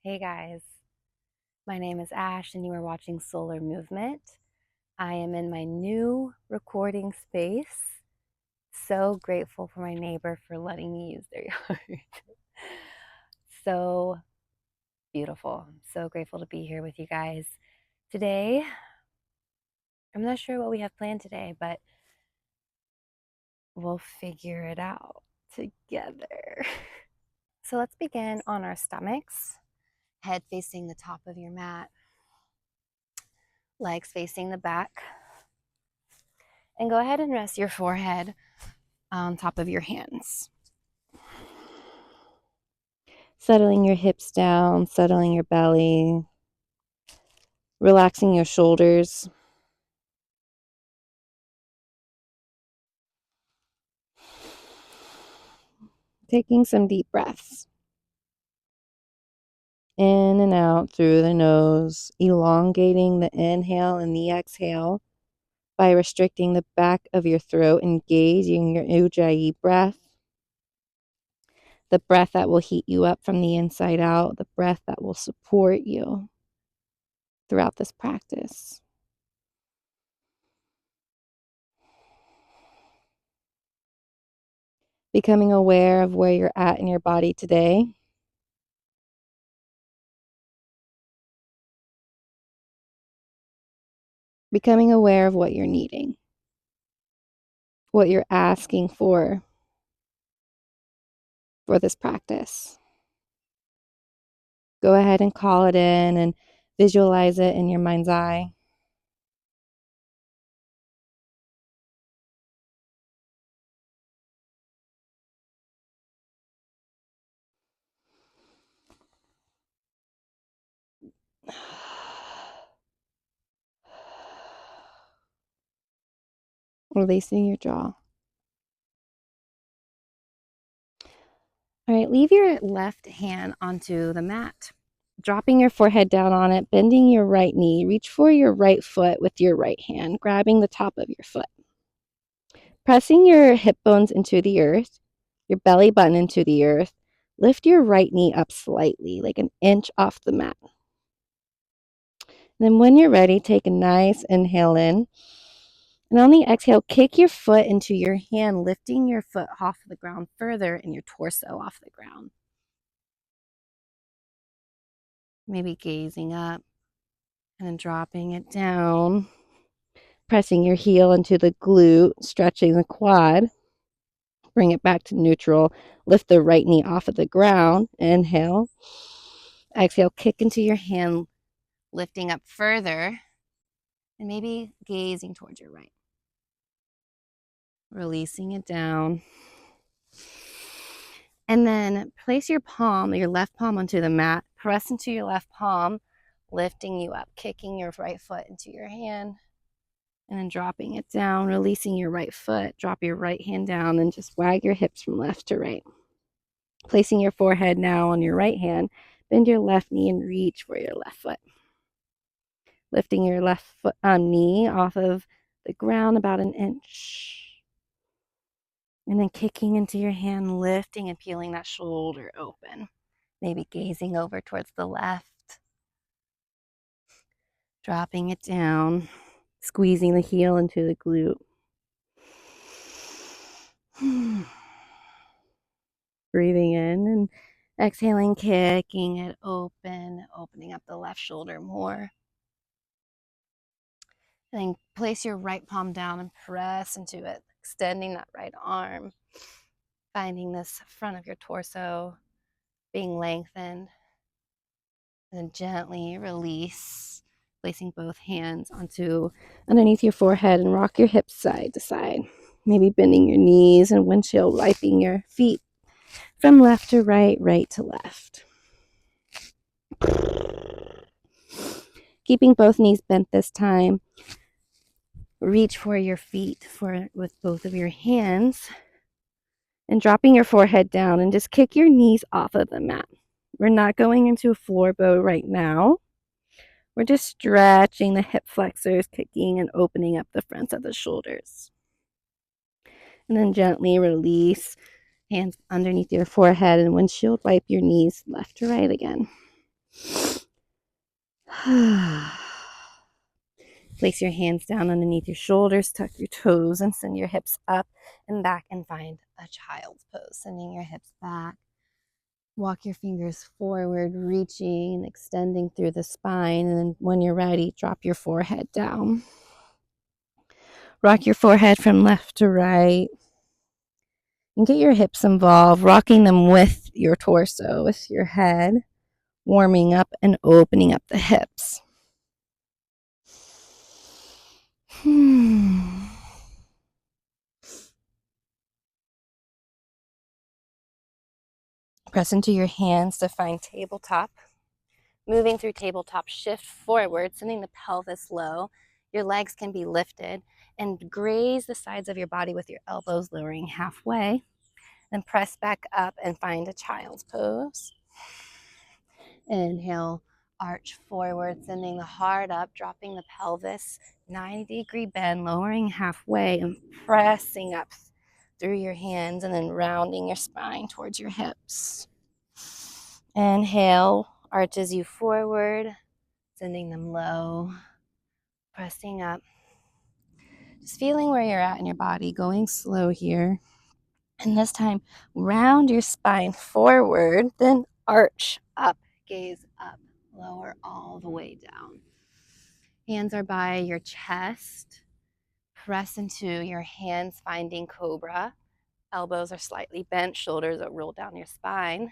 Hey guys, my name is Ash and you are watching Solar Movement. I am in my new recording space. So grateful for my neighbor for letting me use their yard. So beautiful. I'm so grateful to be here with you guys. Today, I'm not sure what we have planned today, but we'll figure it out together. So let's begin on our stomachs, head facing the top of your mat, legs facing the back. And go ahead and rest your forehead on top of your hands. Settling your hips down, settling your belly, relaxing your shoulders. Taking some deep breaths. In and out through the nose, elongating the inhale and the exhale by restricting the back of your throat, engaging your ujjayi breath. The breath that will heat you up from the inside out, the breath that will support you throughout this practice. Becoming aware of where you're at in your body today. Becoming aware of what you're needing, what you're asking for this practice. Go ahead and call it in and visualize it in your mind's eye. Releasing your jaw. All right, leave your left hand onto the mat. Dropping your forehead down on it, bending your right knee. Reach for your right foot with your right hand, grabbing the top of your foot. Pressing your hip bones into the earth, your belly button into the earth. Lift your right knee up slightly, like an inch off the mat. Then when you're ready, take a nice inhale in. And on the exhale, kick your foot into your hand, lifting your foot off the ground further and your torso off the ground. Maybe gazing up and then dropping it down. Pressing your heel into the glute, stretching the quad. Bring it back to neutral. Lift the right knee off of the ground. Inhale. Exhale, kick into your hand, lifting up further. And maybe gazing towards your right. Releasing it down. And then place your palm, your left palm onto the mat. Press into your left palm, lifting you up, kicking your right foot into your hand, and then dropping it down, releasing your right foot. Drop your right hand down and just wag your hips from left to right. Placing your forehead now on your right hand, bend your left knee and reach for your left foot. Lifting your left foot knee off of the ground about an inch. And then kicking into your hand, lifting and peeling that shoulder open. Maybe gazing over towards the left. Dropping it down. Squeezing the heel into the glute. Breathing in and exhaling, kicking it open, opening up the left shoulder more. And then place your right palm down and press into it, extending that right arm. Finding this front of your torso being lengthened. And then gently release, placing both hands onto underneath your forehead and rock your hips side to side. Maybe bending your knees and windshield wiping your feet from left to right, right to left. Keeping both knees bent this time. Reach for your feet with both of your hands and dropping your forehead down and just kick your knees off of the mat. We're not going into a floor bow right now. We're just stretching the hip flexors, kicking and opening up the fronts of the shoulders. And then gently release, hands underneath your forehead and windshield wipe your knees left to right again. Place your hands down underneath your shoulders, tuck your toes, and send your hips up and back and find a child's pose. Sending your hips back. Walk your fingers forward, reaching and extending through the spine. And then when you're ready, drop your forehead down. Rock your forehead from left to right. And get your hips involved, rocking them with your torso, with your head, warming up and opening up the hips. Press into your hands to find tabletop. Moving through tabletop, shift forward, sending the pelvis low. Your legs can be lifted and graze the sides of your body with your elbows lowering halfway. Then press back up and find a child's pose. Inhale, arch forward, sending the heart up, dropping the pelvis, 90-degree bend, lowering halfway and pressing up through your hands and then rounding your spine towards your hips. Inhale, arches you forward, sending them low, pressing up. Just feeling where you're at in your body, going slow here. And this time, round your spine forward, then arch up, gaze up, lower all the way down. Hands are by your chest. Press into your hands, finding Cobra. Elbows are slightly bent, shoulders are rolled down your spine.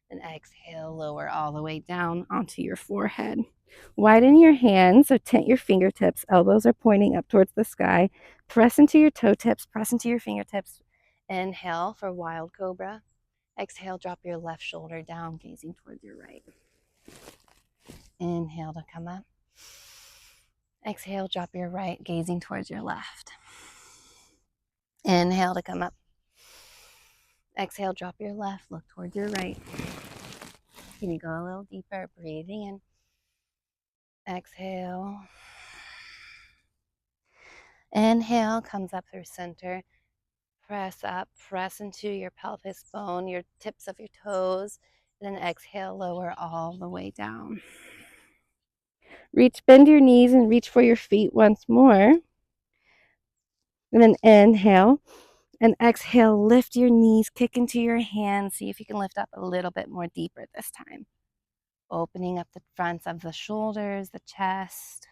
And exhale, lower all the way down onto your forehead. Widen your hands, so tent your fingertips. Elbows are pointing up towards the sky. Press into your toe tips, press into your fingertips. Inhale for wild cobra. Exhale, drop your left shoulder down, gazing towards your right. Inhale to come up. Exhale, drop your right, gazing towards your left. Inhale to come up. Exhale, drop your left, look towards your right. Can you go a little deeper, breathing in. Exhale. Inhale, comes up through center. Press up, press into your pelvis bone, your tips of your toes. And then exhale, lower all the way down. Bend your knees and reach for your feet once more. And then inhale and exhale, lift your knees, kick into your hands. See if you can lift up a little bit more deeper this time. Opening up the fronts of the shoulders, the chest.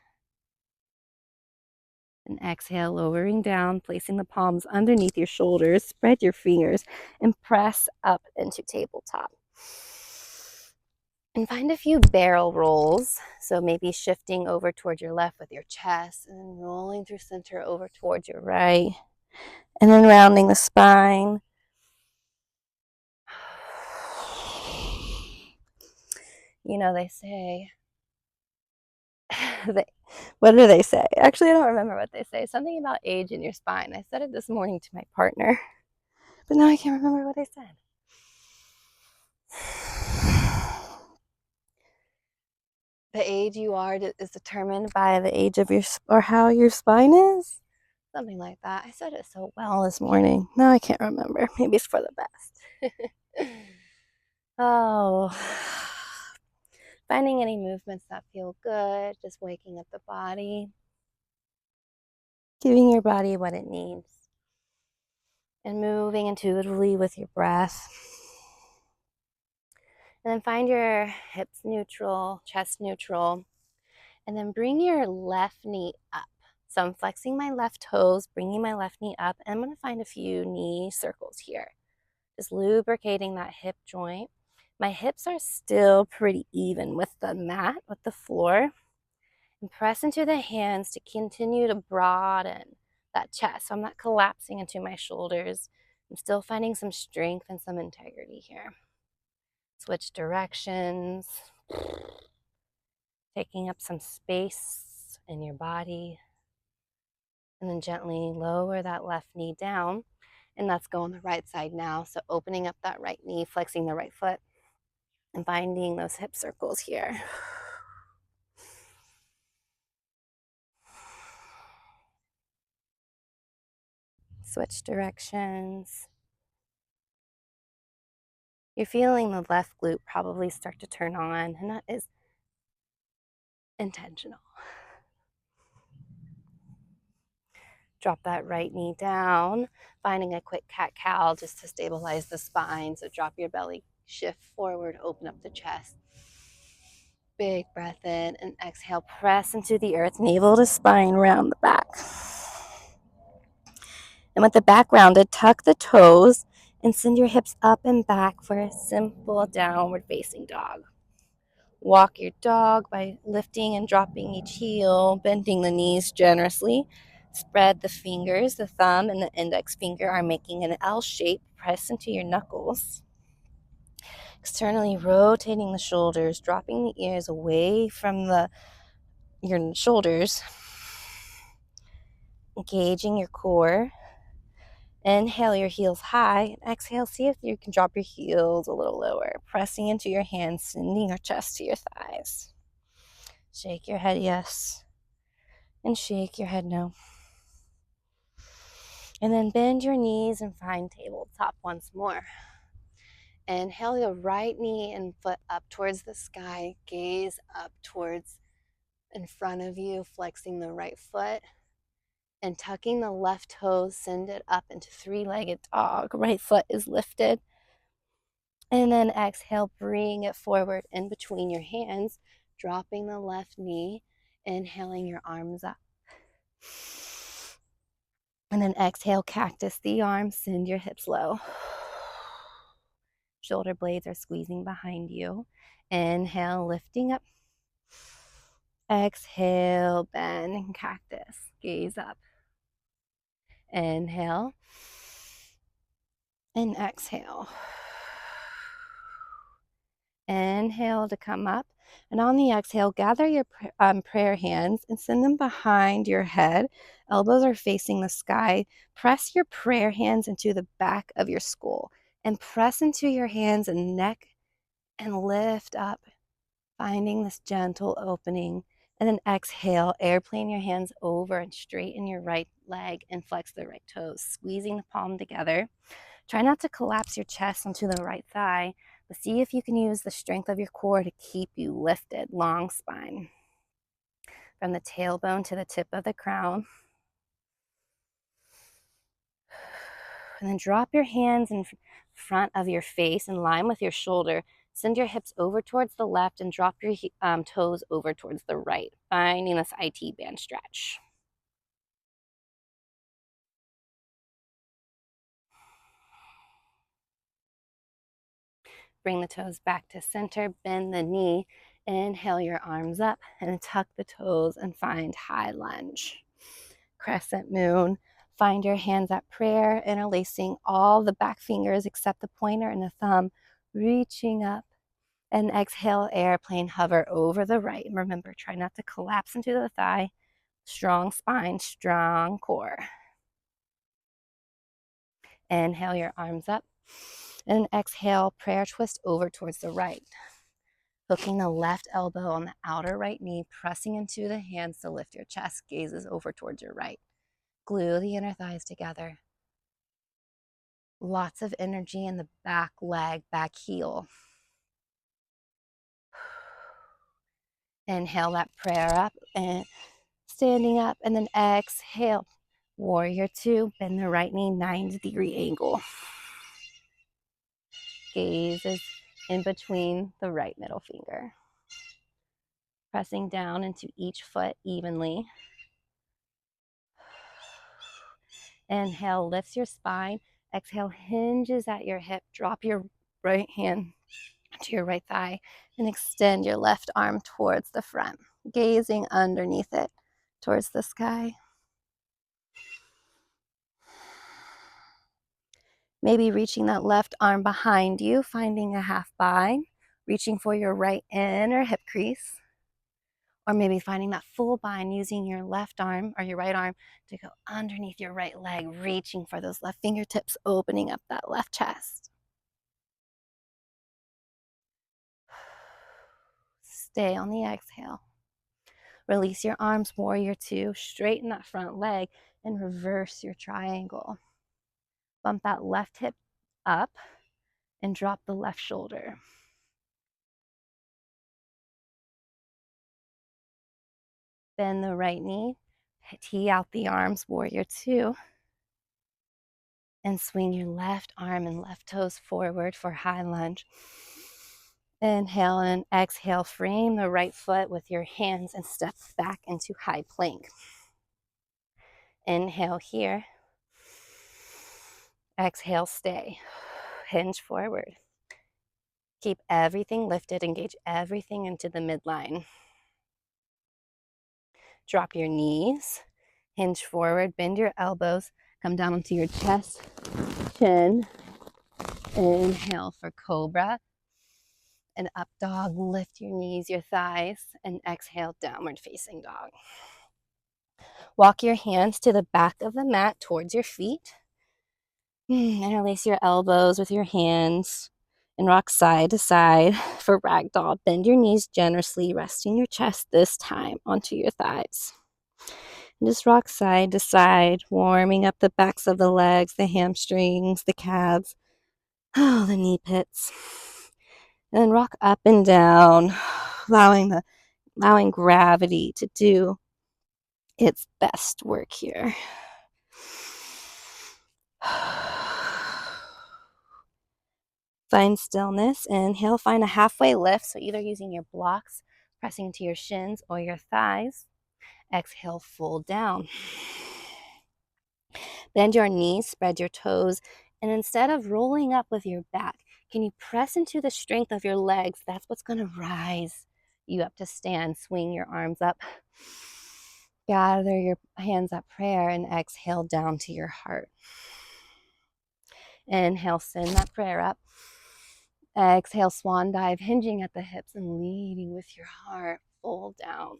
And exhale, lowering down, placing the palms underneath your shoulders. Spread your fingers and press up into tabletop. And find a few barrel rolls. So maybe shifting over towards your left with your chest and then rolling through center over towards your right. And then rounding the spine. You know, they say, what do they say? Actually, I don't remember what they say. Something about age in your spine. I said it this morning to my partner, but now I can't remember what I said. The age you are is determined by the age of your, or how your spine is. Something like that. I said it so well this morning. Now I can't remember. Maybe it's for the best. Oh, finding any movements that feel good, just waking up the body, giving your body what it needs, and moving intuitively with your breath. And then find your hips neutral, chest neutral, and then bring your left knee up. So I'm flexing my left toes, bringing my left knee up, and I'm going to find a few knee circles here. Just lubricating that hip joint. My hips are still pretty even with the mat, with the floor. And press into the hands to continue to broaden that chest. So I'm not collapsing into my shoulders. I'm still finding some strength and some integrity here. Switch directions. Taking up some space in your body. And then gently lower that left knee down. And let's go on the right side now. So opening up that right knee, flexing the right foot, and finding those hip circles here. Switch directions. You're feeling the left glute probably start to turn on, and that is intentional. Drop that right knee down, finding a quick cat-cow just to stabilize the spine. So drop your belly, shift forward, open up the chest. Big breath in and exhale, press into the earth, navel to spine, round the back. And with the back rounded, tuck the toes and send your hips up and back for a simple downward facing dog. Walk your dog by lifting and dropping each heel, bending the knees generously. Spread the fingers, the thumb and the index finger are making an L shape. Press into your knuckles. Externally rotating the shoulders, dropping the ears away from your shoulders. Engaging your core. Inhale your heels high. Exhale, see if you can drop your heels a little lower. Pressing into your hands, sending your chest to your thighs. Shake your head yes, and shake your head no. And then bend your knees and find tabletop once more. Inhale your right knee and foot up towards the sky. Gaze up towards in front of you, flexing the right foot. And tucking the left toes, send it up into three-legged dog. Right foot is lifted. And then exhale, bring it forward in between your hands, dropping the left knee, inhaling your arms up. And then exhale, cactus the arms, send your hips low. Shoulder blades are squeezing behind you. Inhale, lifting up. Exhale, bend and cactus. Gaze up. Inhale. And exhale. Inhale to come up. And on the exhale, gather your prayer hands and send them behind your head. Elbows are facing the sky. Press your prayer hands into the back of your skull and press into your hands and neck and lift up, finding this gentle opening. And then exhale, airplane your hands over and straighten your right leg and flex the right toes, squeezing the palm together. Try not to collapse your chest onto the right thigh, but see if you can use the strength of your core to keep you lifted. Long spine. From the tailbone to the tip of the crown. And then drop your hands in front of your face in line with your shoulder. Send your hips over towards the left and drop your toes over towards the right, finding this IT band stretch. Bring the toes back to center, bend the knee, inhale your arms up and tuck the toes and find high lunge. Crescent moon, find your hands at prayer, interlacing all the back fingers except the pointer and the thumb, reaching up. And exhale, airplane, hover over the right. And remember, try not to collapse into the thigh. Strong spine, strong core. Inhale your arms up. And exhale, prayer twist over towards the right. Hooking the left elbow on the outer right knee, pressing into the hands to lift your chest, gazes over towards your right. Glue the inner thighs together. Lots of energy in the back leg, back heel. Inhale that prayer up and standing up, and then exhale. Warrior two, bend the right knee, 90-degree angle. Gaze is in between the right middle finger. Pressing down into each foot evenly. Inhale, lifts your spine. Exhale, hinges at your hip. Drop your right hand to your right thigh and extend your left arm towards the front, gazing underneath it towards the sky. Maybe reaching that left arm behind you, finding a half bind, reaching for your right inner hip crease. Or maybe finding that full bind using your left arm or your right arm to go underneath your right leg, reaching for those left fingertips, opening up that left chest. Stay on the exhale. Release your arms, warrior two, straighten that front leg and reverse your triangle. Bump that left hip up and drop the left shoulder. Bend the right knee, tee out the arms, warrior two, and swing your left arm and left toes forward for high lunge. Inhale and exhale, frame the right foot with your hands and step back into high plank. Inhale here. Exhale, stay. Hinge forward. Keep everything lifted, engage everything into the midline. Drop your knees, hinge forward, bend your elbows, come down onto your chest, chin. Inhale for Cobra. And up dog, lift your knees, your thighs, and exhale, downward facing dog. Walk your hands to the back of the mat towards your feet. Interlace your elbows with your hands and rock side to side for ragdoll. Bend your knees generously, resting your chest this time onto your thighs. And just rock side to side, warming up the backs of the legs, the hamstrings, the calves, the knee pits. And then rock up and down, allowing gravity to do its best work here. Find stillness. Inhale, find a halfway lift. So either using your blocks, pressing into your shins or your thighs. Exhale, fold down. Bend your knees, spread your toes, and instead of rolling up with your back, can you press into the strength of your legs? That's what's going to rise you up to stand. Swing your arms up. Gather your hands up, prayer, and exhale down to your heart. Inhale, send that prayer up. Exhale, swan dive, hinging at the hips and leading with your heart. Fold down.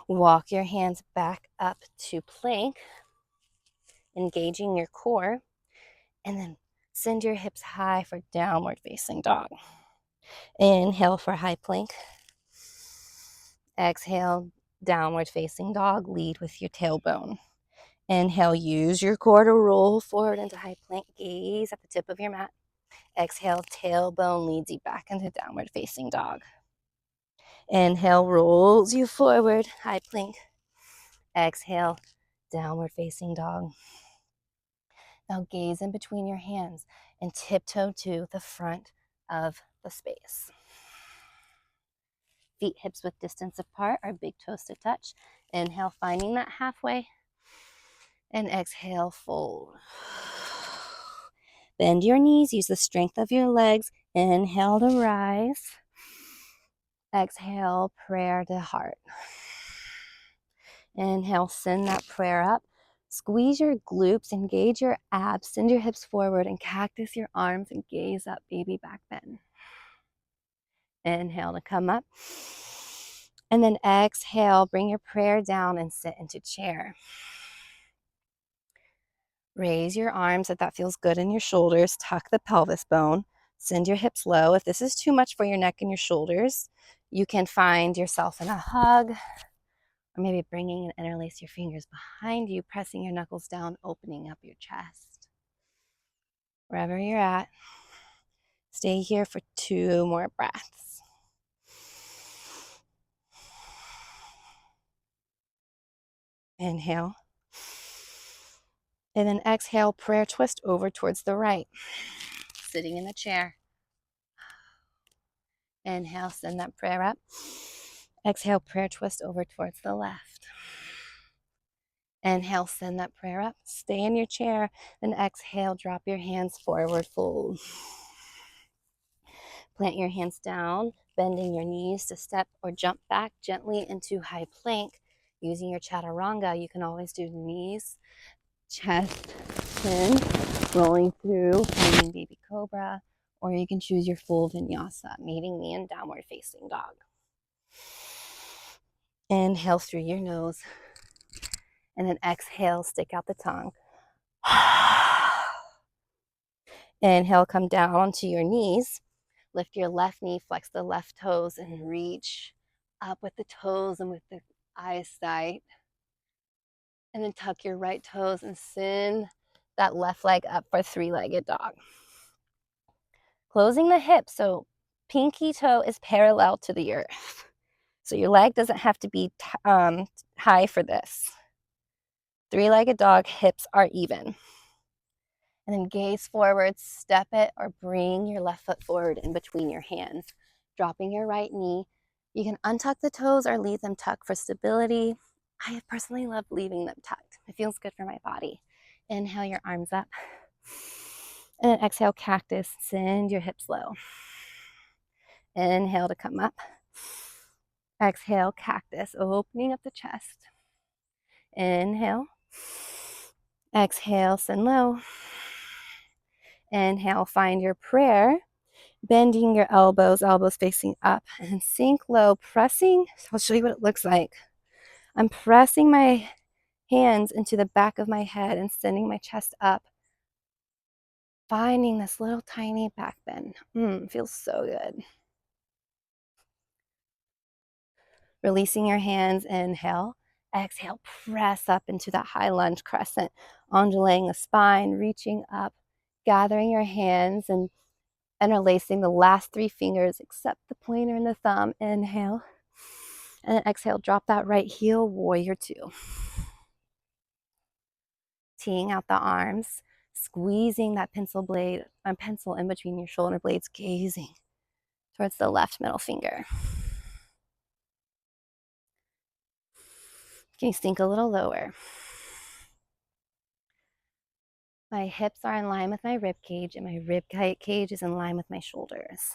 Walk your hands back up to plank, engaging your core, and then send your hips high for downward facing dog. Inhale for high plank. Exhale, downward facing dog. Lead with your tailbone. Inhale, use your core to roll forward into high plank. Gaze at the tip of your mat. Exhale, tailbone leads you back into downward facing dog. Inhale, rolls you forward, high plank. Exhale, downward facing dog. Now gaze in between your hands and tiptoe to the front of the space. Feet hips width distance apart, our big toes to touch. Inhale, finding that halfway. And exhale, fold. Bend your knees, use the strength of your legs. Inhale to rise. Exhale, prayer to heart. Inhale, send that prayer up. Squeeze your glutes, engage your abs, send your hips forward and cactus your arms and gaze up, baby back bend. Inhale to come up. And then exhale, bring your prayer down and sit into chair. Raise your arms if that feels good in your shoulders. Tuck the pelvis bone. Send your hips low. If this is too much for your neck and your shoulders, you can find yourself in a hug, or maybe bringing and interlace your fingers behind you, pressing your knuckles down, opening up your chest. Wherever you're at, stay here for 2 more breaths. Inhale. And then exhale, prayer twist over towards the right. Sitting in the chair. Inhale, send that prayer up. Exhale, prayer twist over towards the left. Inhale, send that prayer up. Stay in your chair. Then exhale, drop your hands forward, fold. Plant your hands down, bending your knees to step or jump back gently into high plank. Using your chaturanga, you can always do knees, chest, chin, rolling through, hanging baby cobra, or you can choose your full vinyasa, meeting me in downward facing dog. Inhale through your nose, and then exhale, stick out the tongue. Inhale, come down onto your knees. Lift your left knee, flex the left toes, and reach up with the toes and with the eyesight. And then tuck your right toes and send that left leg up for 3-legged dog. Closing the hips, so pinky toe is parallel to the earth. So your leg doesn't have to be high for this. Three-legged dog, hips are even. And then gaze forward, step it, or bring your left foot forward in between your hands, dropping your right knee. You can untuck the toes or leave them tucked for stability. I personally love leaving them tucked. It feels good for my body. Inhale your arms up. And then exhale, cactus. Send your hips low. Inhale to come up. Exhale, cactus, opening up the chest. Inhale. Exhale, send low. Inhale, find your prayer. Bending your elbows facing up, and sink low, pressing. I'll show you what it looks like. I'm pressing my hands into the back of my head and sending my chest up, finding this little tiny back bend. Feels so good. Releasing your hands, inhale. Exhale, press up into that high lunge crescent, undulating the spine, reaching up, gathering your hands and interlacing the last three fingers except the pointer and the thumb. Inhale. And then exhale, drop that right heel, warrior two. Teeing out the arms, squeezing that pencil in between your shoulder blades, gazing towards the left middle finger. Can you sink a little lower? My hips are in line with my rib cage, and my rib cage is in line with my shoulders.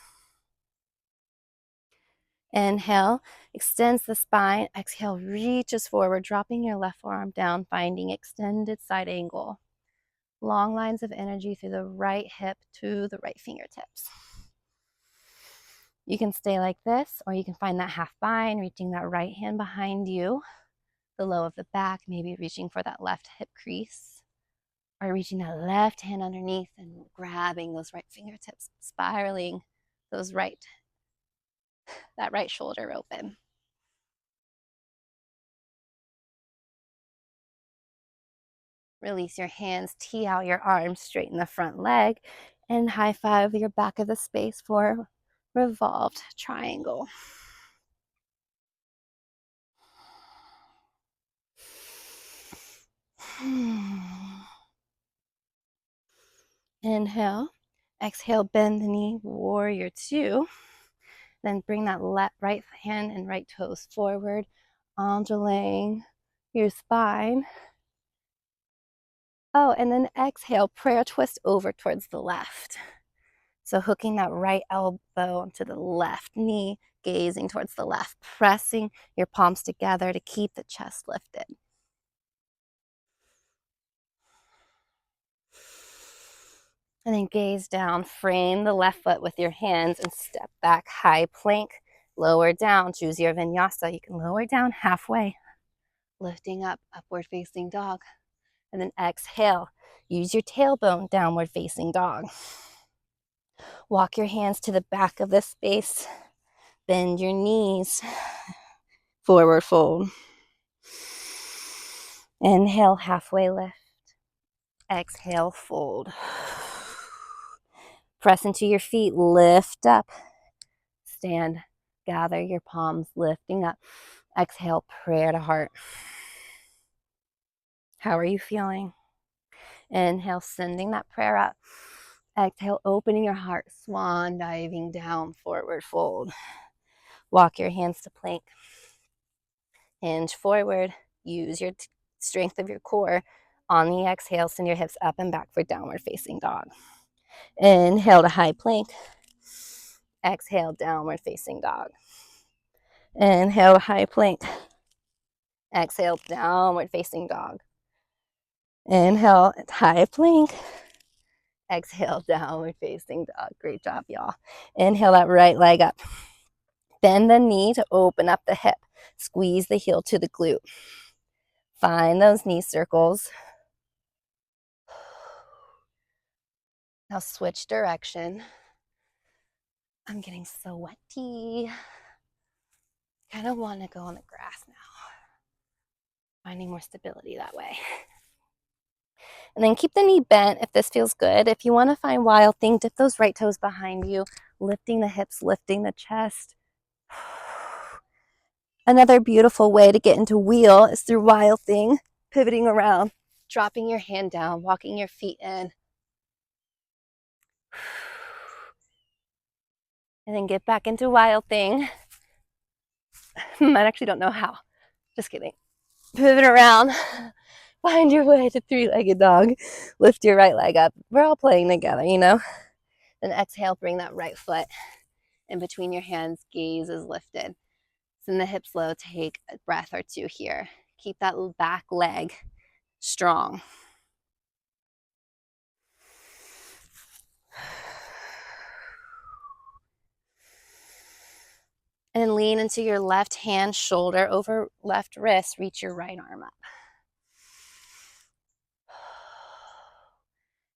Inhale, extends the spine. Exhale, reaches forward, dropping your left forearm down, finding extended side angle. Long lines of energy through the right hip to the right fingertips. You can stay like this, or you can find that half bind, reaching that right hand behind you, the low of the back, maybe reaching for that left hip crease, or reaching that left hand underneath and grabbing those right fingertips, spiraling that right shoulder open. Release your hands, tee out your arms, straighten the front leg, and high five your back of the space for revolved triangle. Inhale, exhale, bend the knee, warrior two. Then bring that right hand and right toes forward, undulating your spine. Oh, and then exhale, prayer twist over towards the left. So hooking that right elbow onto the left knee, gazing towards the left, pressing your palms together to keep the chest lifted. And then gaze down, frame the left foot with your hands and step back, high plank, lower down, choose your vinyasa. You can lower down halfway, lifting up, upward facing dog. And then exhale, use your tailbone, downward facing dog. Walk your hands to the back of the space, bend your knees, forward fold. Inhale, halfway lift. Exhale, fold. Press into your feet, lift up. Stand, gather your palms, lifting up. Exhale, prayer to heart. How are you feeling? Inhale, sending that prayer up. Exhale, opening your heart, swan diving down, forward fold. Walk your hands to plank. Hinge forward. Use your strength of your core. On the exhale, send your hips up and back for downward facing dog. Inhale to high plank. Exhale, downward facing dog. Inhale, high plank. Exhale, downward facing dog. Inhale, high plank. Exhale, downward facing dog. Great job, y'all. Inhale that right leg up. Bend the knee to open up the hip. Squeeze the heel to the glute. Find those knee circles. Now switch direction. I'm getting so sweaty. Kind of want to go on the grass now. Finding more stability that way. And then keep the knee bent if this feels good. If you want to find wild thing, dip those right toes behind you, lifting the hips, lifting the chest. Another beautiful way to get into wheel is through wild thing, pivoting around, dropping your hand down, walking your feet in. And then get back into wild thing. I actually don't know how. Just kidding. Pivot around. Find your way to three-legged dog. Lift your right leg up. We're all playing together, you know? Then exhale, bring that right foot in between your hands. Gaze is lifted. Send the hips low. Take a breath or two here. Keep that back leg strong. And then lean into your left hand, shoulder over left wrist. Reach your right arm up.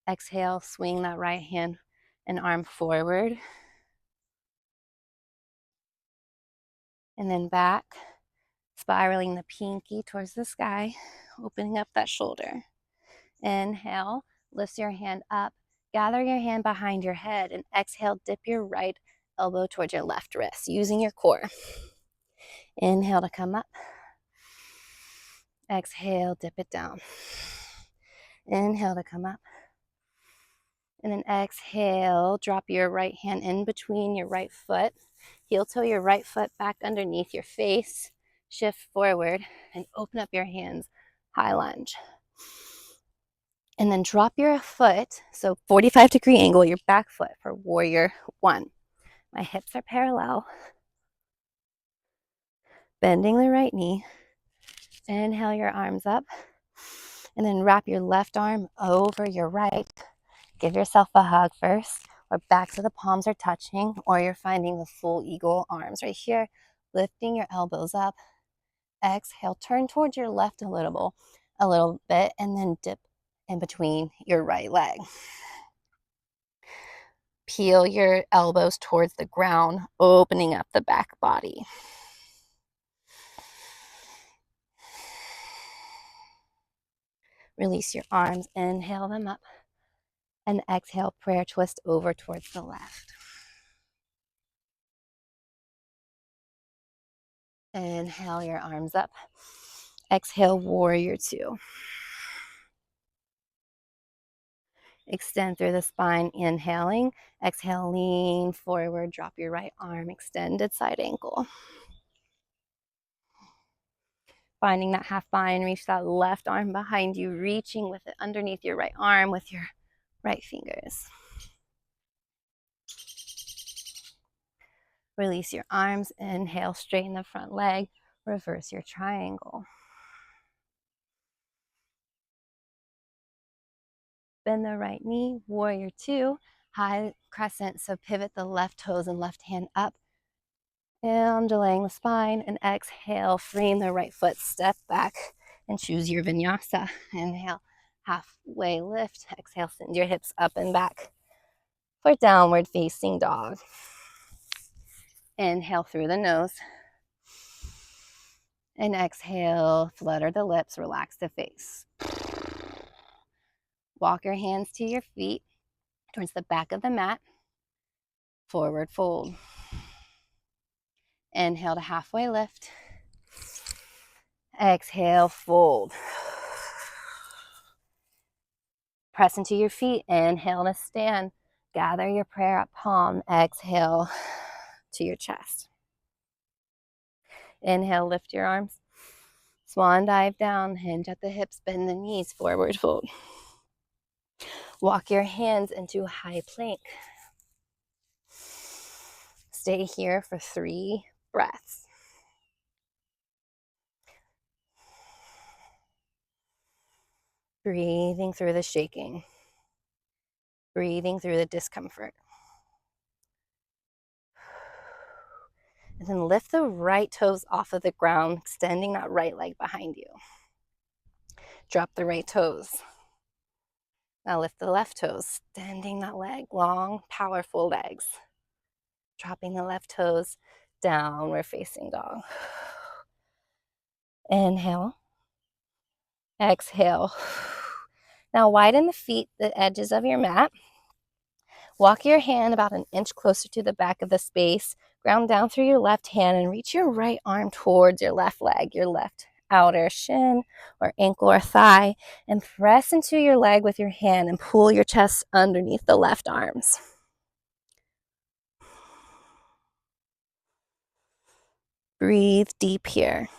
Exhale, swing that right hand and arm forward. And then back, spiraling the pinky towards the sky, opening up that shoulder. Inhale, lift your hand up, gather your hand behind your head, and exhale, dip your right elbow towards your left wrist, using your core. Inhale to come up. Exhale, dip it down. Inhale to come up. And then exhale, drop your right hand in between your right foot. Heel toe your right foot back underneath your face. Shift forward and open up your hands. High lunge. And then drop your foot, so 45-degree angle, your back foot for warrior one. My hips are parallel. Bending the right knee. Inhale your arms up. And then wrap your left arm over your right. Give yourself a hug first, or backs of the palms are touching, or you're finding the full eagle arms right here. Lifting your elbows up. Exhale, turn towards your left a little bit, and then dip in between your right leg. Peel your elbows towards the ground, opening up the back body. Release your arms, inhale them up, and exhale, prayer twist over towards the left. Inhale your arms up. Exhale, warrior two. Extend through the spine, inhaling. Exhale, lean forward, drop your right arm, extended side ankle. Finding that half bind, reach that left arm behind you, reaching with it underneath your right arm with your right fingers. Release your arms, inhale, straighten the front leg, reverse your triangle. Bend the right knee, warrior two, high crescent, so pivot the left toes and left hand up. Undulating the spine, and exhale, freeing the right foot, step back and choose your vinyasa. Inhale, halfway lift. Exhale, send your hips up and back for downward facing dog. Inhale through the nose. And exhale, flutter the lips, relax the face. Walk your hands to your feet towards the back of the mat. Forward fold. Inhale to halfway lift. Exhale, fold. Press into your feet. Inhale to stand. Gather your prayer up palm. Exhale to your chest. Inhale, lift your arms. Swan dive down, hinge at the hips, bend the knees, forward fold. Walk your hands into high plank. Stay here for 3 breaths. Breathing through the shaking. Breathing through the discomfort. And then lift the right toes off of the ground, extending that right leg behind you. Drop the right toes. Now lift the left toes, extending that leg, long, powerful legs. Dropping the left toes, downward facing dog. Inhale. Exhale. Now widen the feet, the edges of your mat. Walk your hand about an inch closer to the back of the space. Ground down through your left hand and reach your right arm towards your left leg, your left outer shin or ankle or thigh, and press into your leg with your hand and pull your chest underneath the left arms. Breathe deep here.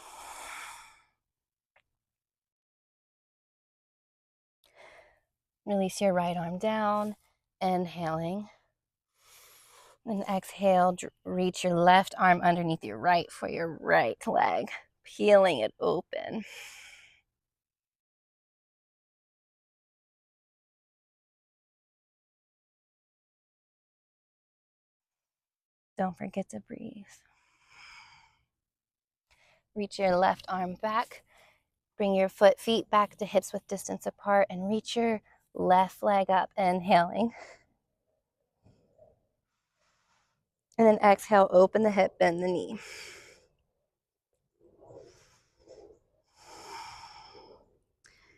Release your right arm down, inhaling. And exhale, reach your left arm underneath your right for your right leg, peeling it open. Don't forget to breathe. Reach your left arm back. Bring your feet back to hips width distance apart and reach your left leg up, inhaling. And then exhale, open the hip, bend the knee.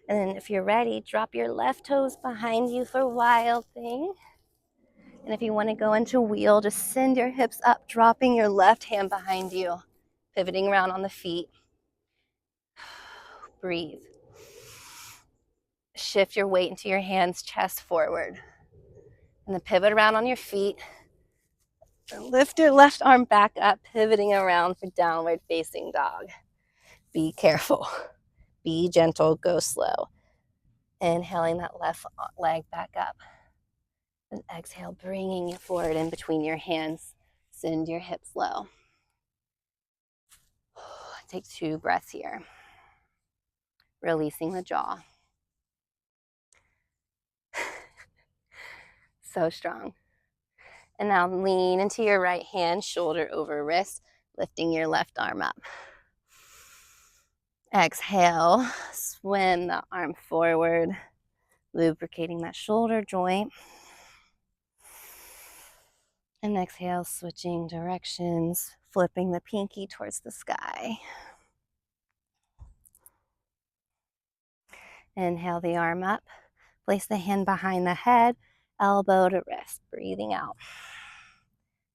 And then if you're ready, drop your left toes behind you for wild thing. And if you want to go into wheel, just send your hips up, dropping your left hand behind you, pivoting around on the feet. Breathe. Shift your weight into your hands, chest forward. And then pivot around on your feet. And lift your left arm back up, pivoting around for downward facing dog. Be careful. Be gentle, go slow. Inhaling that left leg back up. And exhale, bringing it forward in between your hands. Send your hips low. Take 2 breaths here. Releasing the jaw. So strong. And now lean into your right hand, shoulder over wrist, lifting your left arm up. Exhale, swim the arm forward, lubricating that shoulder joint. And exhale, switching directions, flipping the pinky towards the sky. Inhale the arm up. Place the hand behind the head, elbow to wrist, breathing out.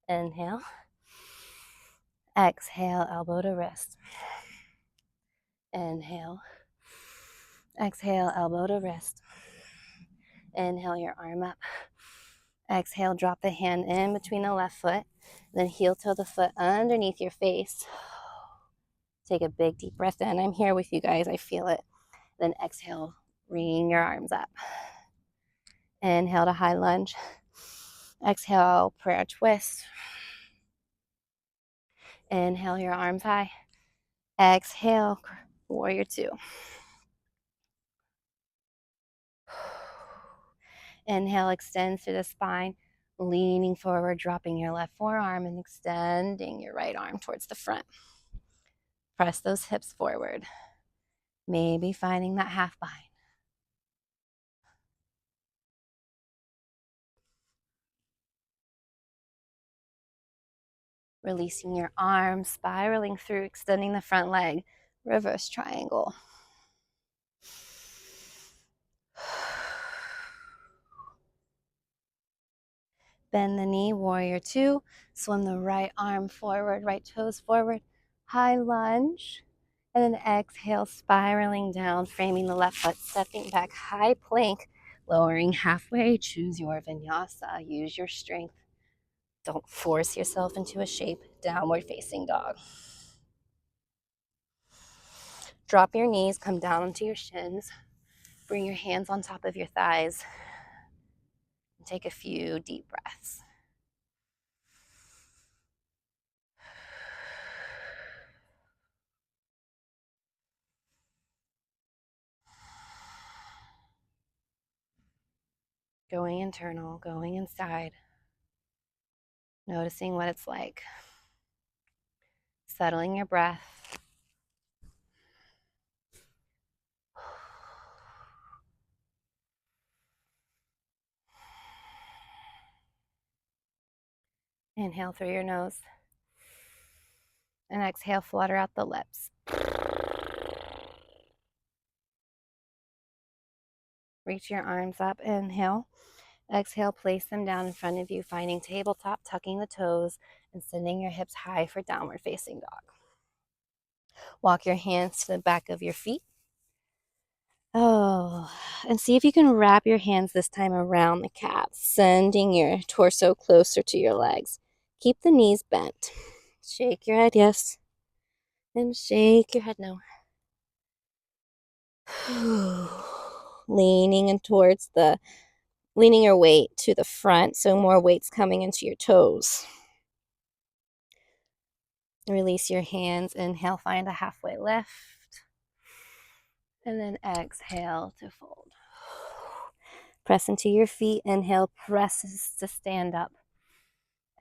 Inhale. Exhale, elbow to wrist. Inhale. Exhale, elbow to wrist. Inhale your arm up. Exhale, drop the hand in between the left foot. Then heel toe the foot underneath your face. Take a big deep breath in. I'm here with you guys. I feel it. Then exhale, bring your arms up. Inhale to high lunge. Exhale, prayer twist. Inhale your arms high. Exhale, warrior 2. Inhale, extend through the spine, leaning forward, dropping your left forearm and extending your right arm towards the front. Press those hips forward. Maybe finding that half bind. Releasing your arms, spiraling through, extending the front leg, reverse triangle. Bend the knee, warrior 2. Swim the right arm forward, right toes forward, high lunge. And then exhale, spiraling down, framing the left foot, stepping back, high plank, lowering halfway. Choose your vinyasa. Use your strength. Don't force yourself into a shape. Downward facing dog. Drop your knees, come down onto your shins. Bring your hands on top of your thighs. And take a few deep breaths. Going internal, going inside. Noticing what it's like. Settling your breath. Inhale through your nose. And exhale, flutter out the lips. Reach your arms up, inhale. Exhale, place them down in front of you, finding tabletop, tucking the toes, and sending your hips high for downward facing dog. Walk your hands to the back of your feet. Oh, and see if you can wrap your hands this time around the calves, sending your torso closer to your legs. Keep the knees bent. Shake your head, yes. And shake your head, no. Leaning your weight to the front, so more weight's coming into your toes. Release your hands. Inhale, find a halfway lift. And then exhale to fold. Press into your feet. Inhale, presses to stand up.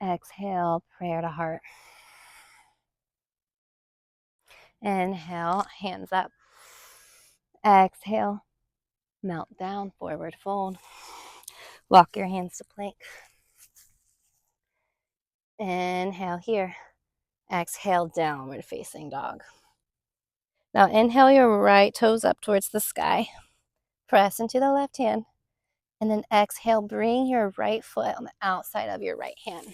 Exhale, prayer to heart. Inhale, hands up. Exhale, melt down, forward fold. Walk your hands to plank. Inhale here. Exhale, downward facing dog. Now inhale your right toes up towards the sky. Press into the left hand. And then exhale, bring your right foot on the outside of your right hand.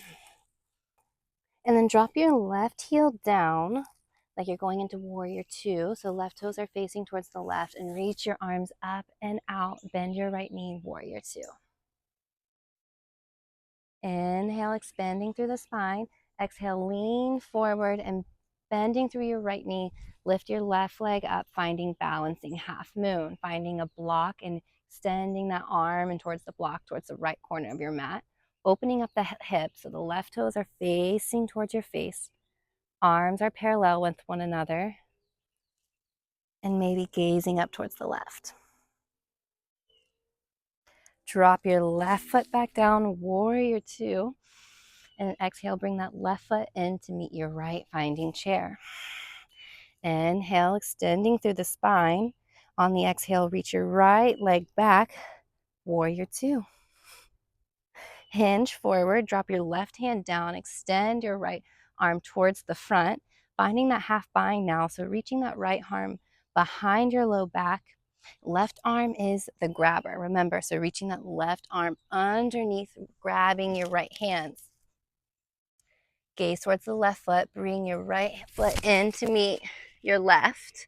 And then drop your left heel down like you're going into warrior two. So left toes are facing towards the left, and reach your arms up and out. Bend your right knee, warrior two. Inhale, expanding through the spine. Exhale, lean forward and bending through your right knee. Lift your left leg up, finding balancing half moon, finding a block and extending that arm and towards the block, towards the right corner of your mat. Opening up the hips so the left toes are facing towards your face. Arms are parallel with one another. And maybe gazing up towards the left. Drop your left foot back down, warrior two. And exhale, bring that left foot in to meet your right, finding chair. Inhale, extending through the spine. On the exhale, reach your right leg back, warrior two. Hinge forward, drop your left hand down, extend your right arm towards the front, finding that half bind now. So reaching that right arm behind your low back. Left arm is the grabber, remember, so reaching that left arm underneath, grabbing your right hands. Gaze towards the left foot, bring your right foot in to meet your left,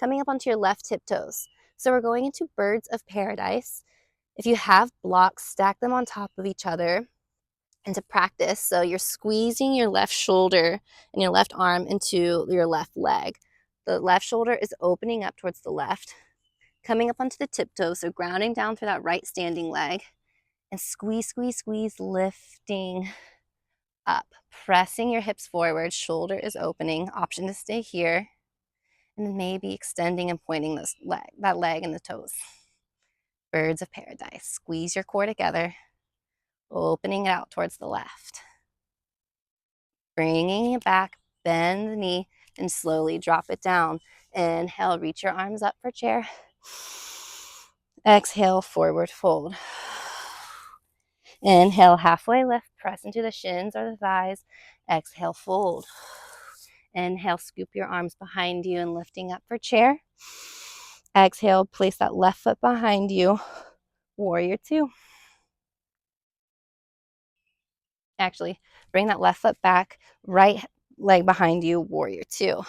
coming up onto your left tiptoes. So we're going into birds of paradise. If you have blocks, stack them on top of each other. And to practice, so you're squeezing your left shoulder and your left arm into your left leg. The left shoulder is opening up towards the left, coming up onto the tiptoes, so grounding down through that right standing leg, and squeeze, squeeze, squeeze, lifting up, pressing your hips forward, shoulder is opening, option to stay here, and then maybe extending and pointing that leg and the toes. Birds of paradise, squeeze your core together, opening it out towards the left. Bringing it back, bend the knee, and slowly drop it down. Inhale, reach your arms up for chair. Exhale, forward fold. Inhale, halfway lift, press into the shins or the thighs. Exhale, fold. Inhale, scoop your arms behind you and lifting up for chair. Exhale, place that left foot behind you. Warrior two. Actually, bring that left foot back, right leg behind you, warrior two.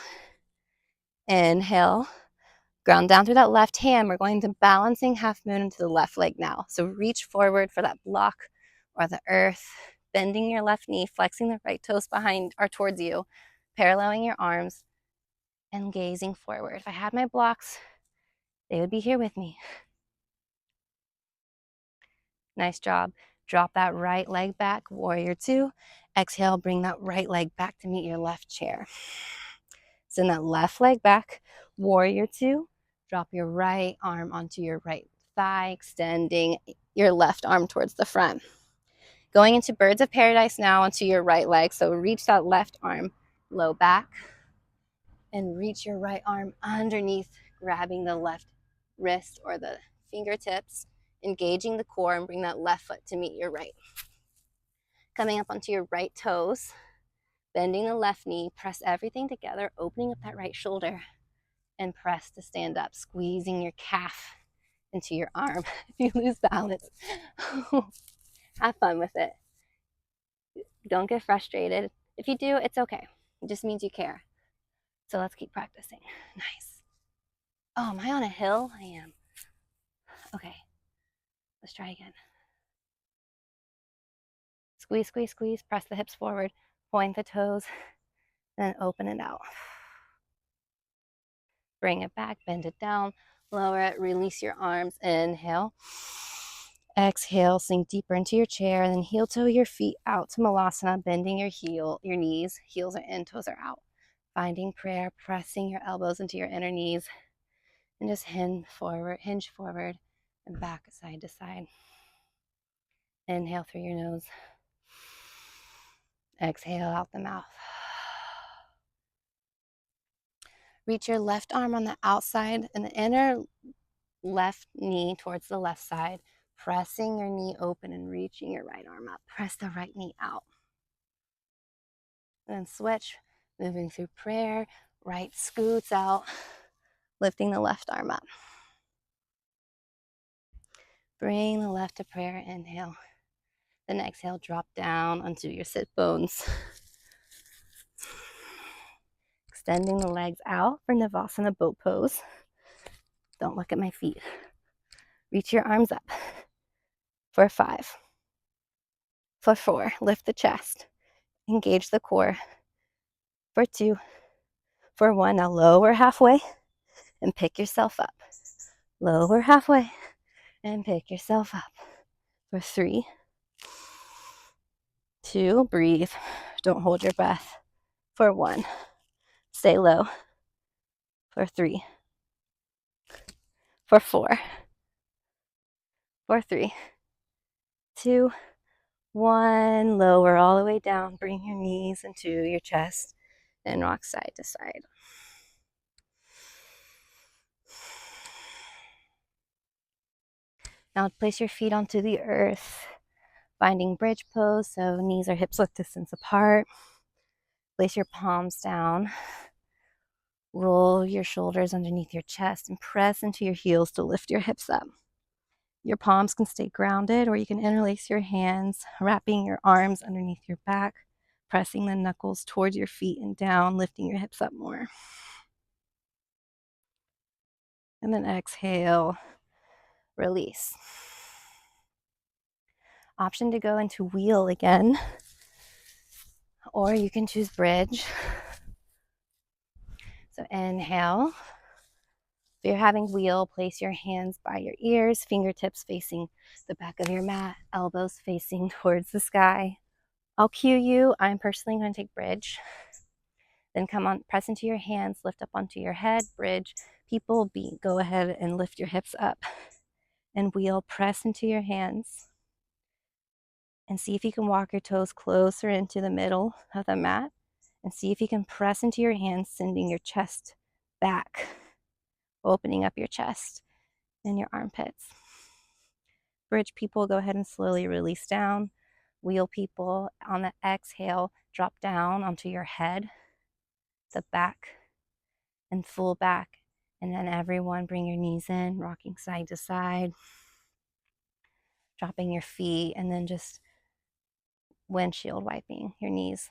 Inhale, ground down through that left hand. We're going to balancing half moon into the left leg now. So reach forward for that block or the earth, bending your left knee, flexing the right toes behind or towards you, paralleling your arms, and gazing forward. If I had my blocks, they would be here with me. Nice job. Drop that right leg back, warrior two. Exhale, bring that right leg back to meet your left chair. Send that left leg back, warrior two. Drop your right arm onto your right thigh, extending your left arm towards the front. Going into birds of paradise now onto your right leg. So reach that left arm low back and reach your right arm underneath, grabbing the left wrist or the fingertips, engaging the core, and bring that left foot to meet your right. Coming up onto your right toes, bending the left knee, press everything together, opening up that right shoulder, and press to stand up, squeezing your calf into your arm. If you lose balance, have fun with it. Don't get frustrated. If you do, it's okay. It just means you care. So let's keep practicing. Nice. Oh, am I on a hill? I am. Okay, let's try again. Squeeze, squeeze, squeeze. Press the hips forward. Point the toes. Then open it out. Bring it back. Bend it down. Lower it. Release your arms. Inhale. Exhale. Sink deeper into your chair. And then heel toe your feet out to Malasana. Bending your knees. Heels are in, toes are out. Finding prayer. Pressing your elbows into your inner knees. And just hinge forward, and back side to side. Inhale through your nose. Exhale out the mouth. Reach your left arm on the outside and the inner left knee towards the left side, pressing your knee open and reaching your right arm up. Press the right knee out. And then switch, moving through prayer. Right scoots out, lifting the left arm up. Bring the left to prayer. Inhale. Then exhale, drop down onto your sit bones. Extending the legs out for Navasana boat pose. Don't look at my feet. Reach your arms up for 5. For 4, lift the chest. Engage the core. For 2. For 1, now lower halfway and pick yourself up. Lower halfway and pick yourself up. For 3, 2, breathe. Don't hold your breath. For 1, stay low. For 3. For 4. For 3, 2, 1. Lower all the way down. Bring your knees into your chest and rock side to side. Now place your feet onto the earth, finding bridge pose, so knees or hips width distance apart. Place your palms down. Roll your shoulders underneath your chest and press into your heels to lift your hips up. Your palms can stay grounded, or you can interlace your hands, wrapping your arms underneath your back, pressing the knuckles towards your feet and down, lifting your hips up more. And then exhale, release. Option to go into wheel again, or you can choose bridge. So inhale. If you're having wheel, place your hands by your ears, fingertips facing the back of your mat, elbows facing towards the sky. I'll cue you. I'm personally going to take bridge. Then come on, press into your hands, lift up onto your head, bridge. People, go ahead and lift your hips up. And wheel, press into your hands. And see if you can walk your toes closer into the middle of the mat. And see if you can press into your hands, sending your chest back, opening up your chest and your armpits. Bridge people, go ahead and slowly release down. Wheel people, on the exhale, drop down onto your head, the back, and full back. And then everyone bring your knees in, rocking side to side, dropping your feet, and then just windshield wiping your knees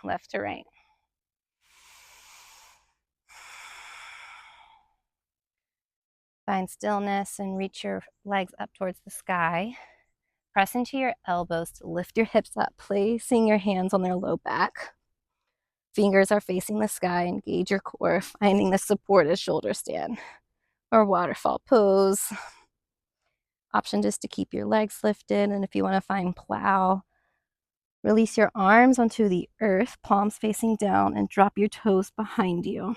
left to right. Find stillness and reach your legs up towards the sky. Press into your elbows to lift your hips up, placing your hands on their low back. Fingers are facing the sky. Engage your core, finding the supported shoulder stand or waterfall pose. Option just to keep your legs lifted, and if you want to find plow, release your arms onto the earth, palms facing down, and drop your toes behind you.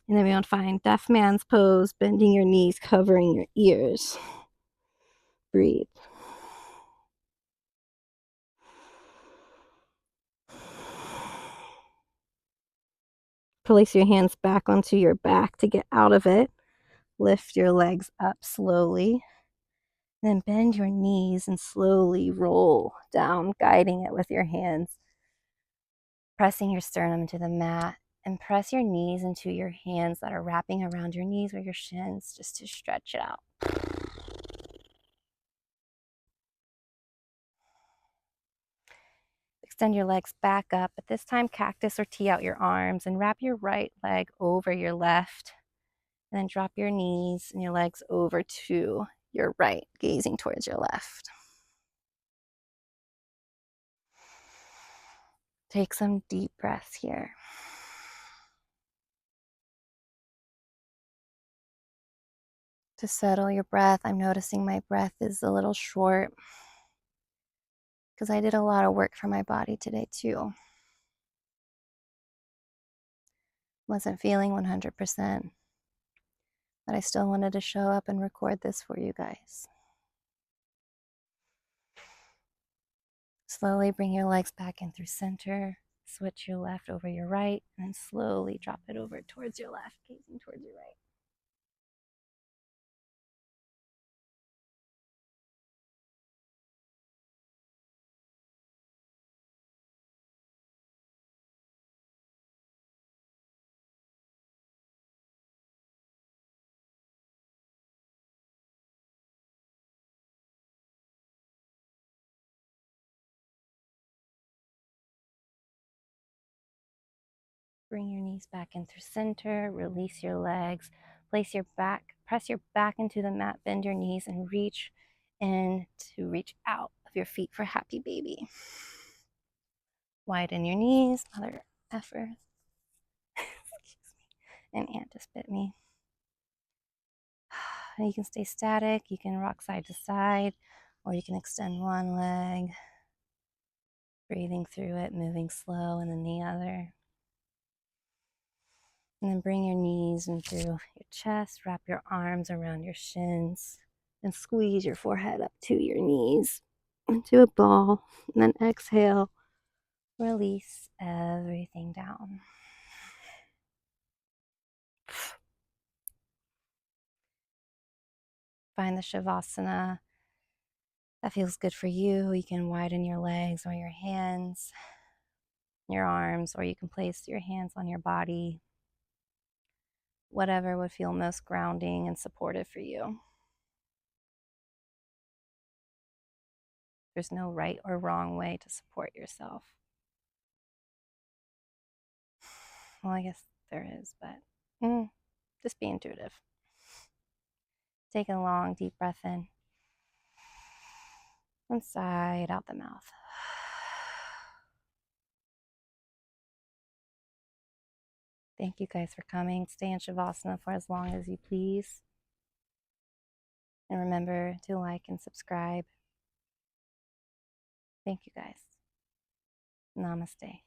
And then we want to find deaf man's pose, bending your knees, covering your ears. Breathe. Place your hands back onto your back to get out of it. Lift your legs up slowly. Then bend your knees and slowly roll down, guiding it with your hands. Pressing your sternum into the mat. And press your knees into your hands that are wrapping around your knees or your shins just to stretch it out. Extend your legs back up, but this time cactus or tee out your arms and wrap your right leg over your left. And then drop your knees and your legs over to your right, gazing towards your left. Take some deep breaths here. To settle your breath, I'm noticing my breath is a little short because I did a lot of work for my body today too. Wasn't feeling 100%, but I still wanted to show up and record this for you guys. Slowly bring your legs back in through center. Switch your left over your right, and then slowly drop it over towards your left, gazing towards your right. Bring your knees back in through center, release your legs, press your back into the mat, bend your knees, and reach in to reach out of your feet for happy baby. Widen your knees, mother effer. Excuse me. An ant just bit me. You can stay static, you can rock side to side, or you can extend one leg, breathing through it, moving slow, and then the other. And then bring your knees into your chest, wrap your arms around your shins, and squeeze your forehead up to your knees into a ball. And then exhale, release everything down. Find the shavasana that feels good for you. You can widen your legs or your hands, your arms, or you can place your hands on your body. Whatever would feel most grounding and supportive for you. There's no right or wrong way to support yourself. Well, I guess there is, but just be intuitive. Take a long, deep breath in and sigh it out the mouth. Thank you guys for coming. Stay in Shavasana for as long as you please. And remember to like and subscribe. Thank you guys. Namaste.